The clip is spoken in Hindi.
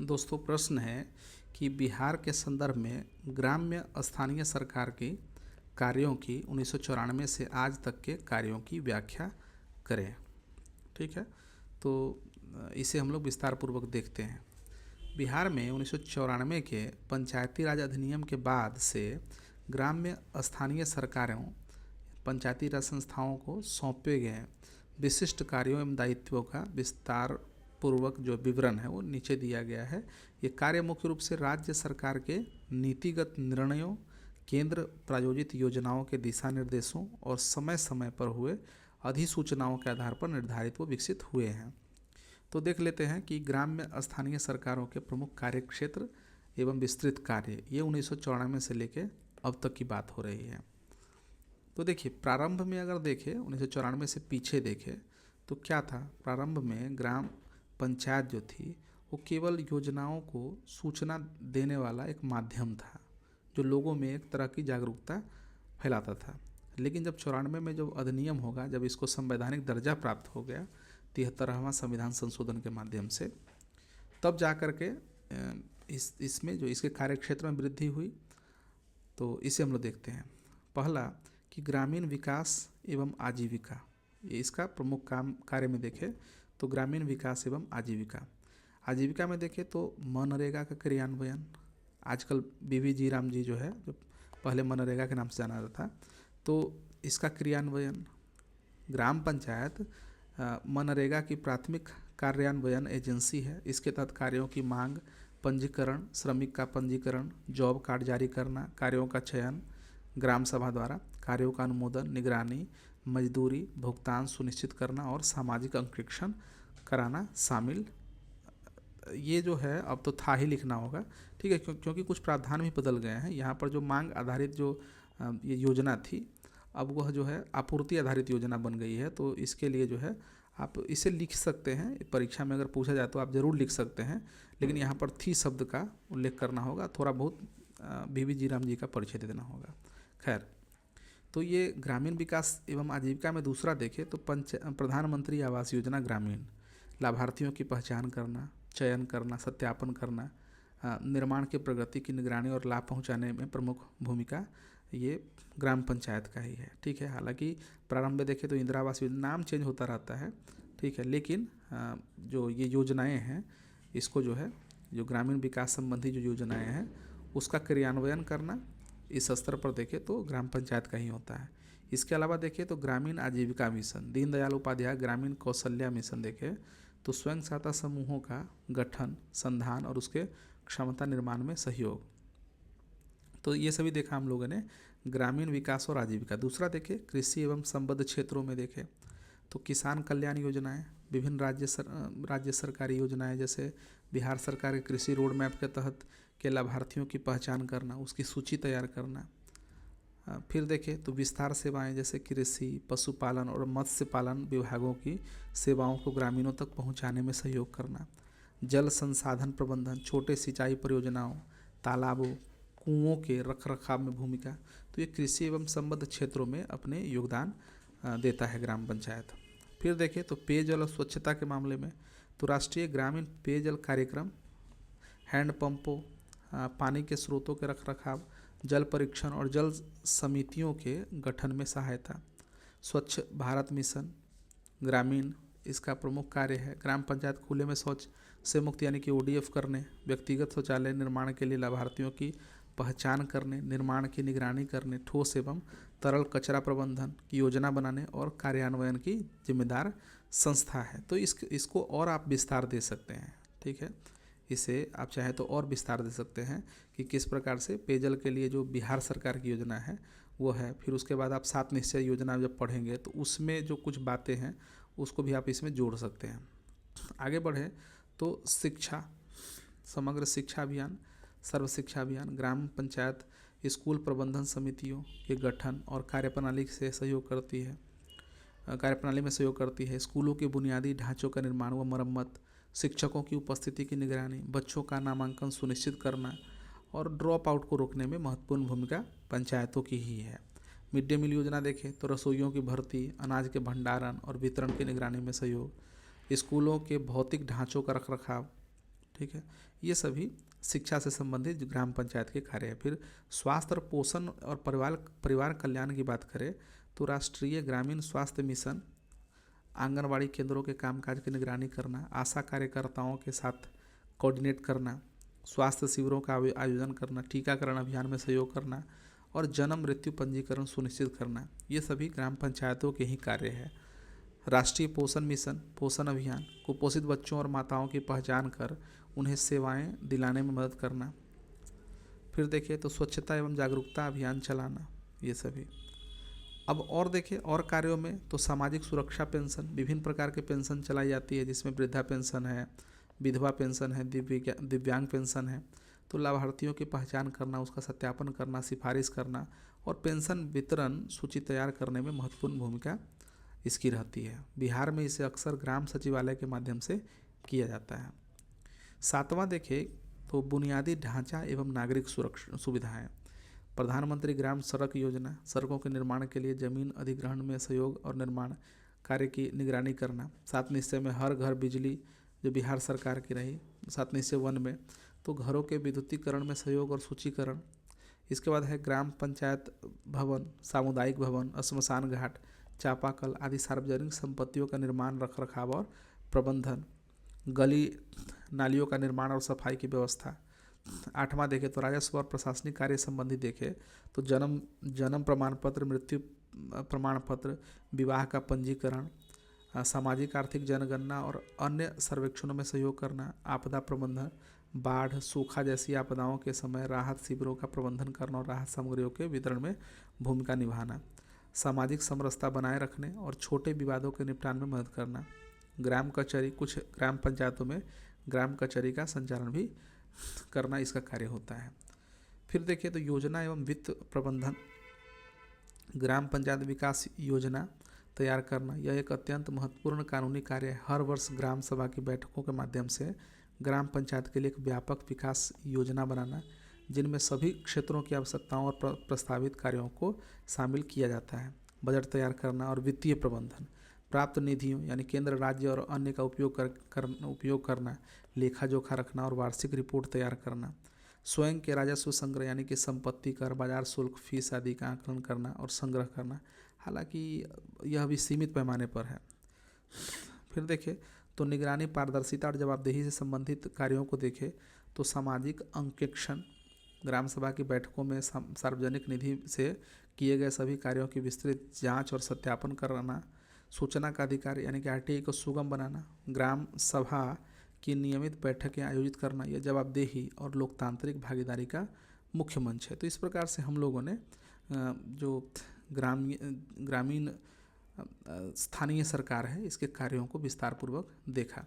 दोस्तों प्रश्न है कि बिहार के संदर्भ में ग्राम्य स्थानीय सरकार की कार्यों की 1994 से आज तक के कार्यों की व्याख्या करें। ठीक है, तो इसे हम लोग विस्तार पूर्वक देखते हैं। बिहार में 1994 के पंचायती राज अधिनियम के बाद से ग्राम्य स्थानीय सरकारों पंचायती राज संस्थाओं को सौंपे गए विशिष्ट कार्यों एवं दायित्वों का विस्तार पूर्वक जो विवरण है वो नीचे दिया गया है। ये कार्य मुख्य रूप से राज्य सरकार के नीतिगत निर्णयों, केंद्र प्रायोजित योजनाओं के दिशा निर्देशों और समय समय पर हुए अधिसूचनाओं के आधार पर निर्धारित व विकसित हुए हैं। तो देख लेते हैं कि ग्राम्य स्थानीय सरकारों के प्रमुख कार्य क्षेत्र एवं विस्तृत कार्य, ये 1994 से लेकर अब तक की बात हो रही है। तो देखिए, प्रारंभ में अगर देखें 1994 से पीछे देखें तो क्या था। प्रारंभ में ग्राम पंचायत जो थी वो केवल योजनाओं को सूचना देने वाला एक माध्यम था, जो लोगों में एक तरह की जागरूकता फैलाता था। लेकिन जब 94 में जब अधिनियम होगा, जब इसको संवैधानिक दर्जा प्राप्त हो गया 73वां संविधान संशोधन के माध्यम से, तब जा कर के इसमें जो इसके कार्यक्षेत्र में वृद्धि हुई। तो इसे हम लोग देखते हैं। पहला कि ग्रामीण विकास एवं आजीविका, ये इसका प्रमुख काम कार्य में देखें तो ग्रामीण विकास एवं आजीविका। आजीविका में देखें तो मनरेगा का क्रियान्वयन, आजकल बीवी जी राम जी जो है, जो पहले मनरेगा के नाम से जाना जाता था, तो इसका क्रियान्वयन। ग्राम पंचायत मनरेगा की प्राथमिक कार्यान्वयन एजेंसी है। इसके तहत कार्यों की मांग, पंजीकरण, श्रमिक का पंजीकरण, जॉब कार्ड जारी करना, कार्यों का चयन ग्राम सभा द्वारा, कार्यों का अनुमोदन, निगरानी, मजदूरी, भुगतान सुनिश्चित करना और सामाजिक अंकेक्षण कराना शामिल। ये जो है अब तो था ही लिखना होगा, ठीक है, क्योंकि कुछ प्रावधान भी बदल गए हैं। यहाँ पर जो मांग आधारित जो ये योजना थी, अब वह जो है आपूर्ति आधारित योजना बन गई है। तो इसके लिए जो है आप इसे लिख सकते हैं, परीक्षा में अगर पूछा जाए तो आप ज़रूर लिख सकते हैं, लेकिन यहाँ पर थी शब्द का उल्लेख करना होगा, थोड़ा बहुत बीवी जी राम जी का परिचय दे देना होगा। खैर, तो ये ग्रामीण विकास एवं आजीविका में दूसरा देखें तो प्रधानमंत्री आवास योजना ग्रामीण, लाभार्थियों की पहचान करना, चयन करना, सत्यापन करना, निर्माण की प्रगति की निगरानी और लाभ पहुंचाने में प्रमुख भूमिका ये ग्राम पंचायत का ही है। ठीक है, हालांकि प्रारंभ में देखें तो इंदिरा आवास योजना, नाम चेंज होता रहता है, ठीक है, लेकिन जो ये योजनाएं हैं, इसको जो है जो ग्रामीण विकास संबंधी जो योजनाएं हैं उसका क्रियान्वयन करना इस स्तर पर देखें तो ग्राम पंचायत का ही होता है। इसके अलावा देखें तो ग्रामीण आजीविका मिशन, दीनदयाल उपाध्याय ग्रामीण कौशल्या मिशन देखें तो स्वयं सहायता समूहों का गठन, संधान और उसके क्षमता निर्माण में सहयोग। तो ये सभी देखा हम लोगों ने ग्रामीण विकास और आजीविका। दूसरा देखें कृषि एवं संबद्ध क्षेत्रों में देखें तो किसान कल्याण योजनाएं, विभिन्न राज्य सरकारी योजनाएं, जैसे बिहार सरकार के कृषि रोड मैप के तहत के लाभार्थियों की पहचान करना, उसकी सूची तैयार करना। फिर देखें तो विस्तार सेवाएं, जैसे कृषि, पशुपालन और मत्स्य पालन विभागों की सेवाओं को ग्रामीणों तक पहुंचाने में सहयोग करना। जल संसाधन प्रबंधन, छोटे सिंचाई परियोजनाओं, तालाबों, कुओं के रखरखाव में भूमिका। तो ये कृषि एवं संबद्ध क्षेत्रों में अपने योगदान देता है ग्राम पंचायत। फिर देखें तो पेयजल और स्वच्छता के मामले में तो राष्ट्रीय ग्रामीण पेयजल कार्यक्रम, हैंडपंपों, पानी के स्रोतों के रखरखाव, जल परीक्षण और जल समितियों के गठन में सहायता। स्वच्छ भारत मिशन ग्रामीण, इसका प्रमुख कार्य है ग्राम पंचायत खुले में शौच से मुक्त यानी कि ODF करने, व्यक्तिगत शौचालय निर्माण के लिए लाभार्थियों की पहचान करने, निर्माण की निगरानी करने, ठोस एवं तरल कचरा प्रबंधन की योजना बनाने और कार्यान्वयन की जिम्मेदार संस्था है। तो इसको और आप विस्तार दे सकते हैं। ठीक है, इसे आप चाहे तो और विस्तार दे सकते हैं कि किस प्रकार से पेयजल के लिए जो बिहार सरकार की योजना है वो है। फिर उसके बाद आप 7 निश्चय योजना जब पढ़ेंगे तो उसमें जो कुछ बातें हैं उसको भी आप इसमें जोड़ सकते हैं। आगे बढ़े तो शिक्षा, समग्र शिक्षा अभियान, सर्व शिक्षा अभियान, ग्राम पंचायत स्कूल प्रबंधन समितियों के गठन और कार्यप्रणाली से सहयोग करती है, कार्यप्रणाली में सहयोग करती है। स्कूलों के बुनियादी ढांचों का निर्माण व मरम्मत, शिक्षकों की उपस्थिति की निगरानी, बच्चों का नामांकन सुनिश्चित करना और ड्रॉप आउट को रोकने में महत्वपूर्ण भूमिका पंचायतों की ही है। मिड डे मील योजना देखें तो रसोइयों की भर्ती, अनाज के भंडारण और वितरण की निगरानी में सहयोग, स्कूलों के भौतिक ढांचों का रखरखाव, ठीक है। ये सभी शिक्षा से संबंधित जो ग्राम पंचायत के कार्य है। फिर स्वास्थ्य और पोषण और परिवार परिवार कल्याण की बात करें तो राष्ट्रीय ग्रामीण स्वास्थ्य मिशन, आंगनवाड़ी केंद्रों के कामकाज की निगरानी करना, आशा कार्यकर्ताओं के साथ कोऑर्डिनेट करना, स्वास्थ्य शिविरों का आयोजन करना, टीकाकरण अभियान में सहयोग करना और जन्म मृत्यु पंजीकरण सुनिश्चित करना, ये सभी ग्राम पंचायतों के ही कार्य है। राष्ट्रीय पोषण मिशन, पोषण अभियान, कुपोषित बच्चों और माताओं की पहचान कर उन्हें सेवाएं दिलाने में मदद करना। फिर देखिए तो स्वच्छता एवं जागरूकता अभियान चलाना, ये सभी। अब और देखिए और कार्यों में तो सामाजिक सुरक्षा पेंशन, विभिन्न प्रकार के पेंशन चलाई जाती है जिसमें वृद्धा पेंशन है, विधवा पेंशन है, दिव्यांग पेंशन है। तो लाभार्थियों की पहचान करना, उसका सत्यापन करना, सिफारिश करना और पेंशन वितरण सूची तैयार करने में महत्वपूर्ण भूमिका इसकी रहती है। बिहार में इसे अक्सर ग्राम सचिवालय के माध्यम से किया जाता है। सातवां देखें तो बुनियादी ढांचा एवं नागरिक सुरक्षा सुविधाएं, प्रधानमंत्री ग्राम सड़क योजना, सड़कों के निर्माण के लिए जमीन अधिग्रहण में सहयोग और निर्माण कार्य की निगरानी करना। 7 निश्चय में हर घर बिजली जो बिहार सरकार की रही, 7 निश्चय 1 में तो घरों के विद्युतीकरण में सहयोग और सूचीकरण। इसके बाद है ग्राम पंचायत भवन, सामुदायिक भवन, श्मशान घाट, चापाकल आदि सार्वजनिक संपत्तियों का निर्माण, रखरखाव और प्रबंधन, गली नालियों का निर्माण और सफाई की व्यवस्था। 8वां देखें तो राजस्व और प्रशासनिक कार्य संबंधी देखें तो जन्म प्रमाण पत्र, मृत्यु प्रमाण पत्र, विवाह का पंजीकरण, सामाजिक आर्थिक जनगणना और अन्य सर्वेक्षणों में सहयोग करना, आपदा प्रबंधन, बाढ़, सूखा जैसी आपदाओं के समय राहत शिविरों का प्रबंधन करना और राहत सामग्रियों के वितरण में भूमिका निभाना, सामाजिक समरसता बनाए रखने और छोटे विवादों के निपटान में मदद करना। ग्राम कचहरी, कुछ ग्राम पंचायतों में ग्राम कचहरी का संचालन भी करना इसका कार्य होता है। फिर देखिए तो योजना एवं वित्त प्रबंधन, ग्राम पंचायत विकास योजना तैयार करना, यह एक अत्यंत महत्वपूर्ण कानूनी कार्य है। हर वर्ष ग्राम सभा की बैठकों के माध्यम से ग्राम पंचायत के लिए एक व्यापक विकास योजना बनाना, जिनमें सभी क्षेत्रों की आवश्यकताओं और प्रस्तावित कार्यों को शामिल किया जाता है। बजट तैयार करना और वित्तीय प्रबंधन, प्राप्त निधियों यानी केंद्र, राज्य और अन्य का उपयोग करना, लेखा जोखा रखना और वार्षिक रिपोर्ट तैयार करना, स्वयं के राजस्व संग्रह यानी कि संपत्ति कर, बाजार शुल्क, फीस आदि का आकलन करना और संग्रह करना, हालांकि यह भी सीमित पैमाने पर है। फिर देखें तो निगरानी, पारदर्शिता और जवाबदेही से संबंधित कार्यों को देखें तो सामाजिक अंकेक्षण, ग्राम सभा की बैठकों में सार्वजनिक निधि से किए गए सभी कार्यों की विस्तृत जांच और सत्यापन कराना, सूचना का अधिकार यानी कि आरटीआई को सुगम बनाना, ग्राम सभा की नियमित बैठकें आयोजित करना, यह जवाबदेही और लोकतांत्रिक भागीदारी का मुख्य मंच है। तो इस प्रकार से हम लोगों ने जो ग्रामीण स्थानीय सरकार है इसके कार्यों को विस्तारपूर्वक देखा।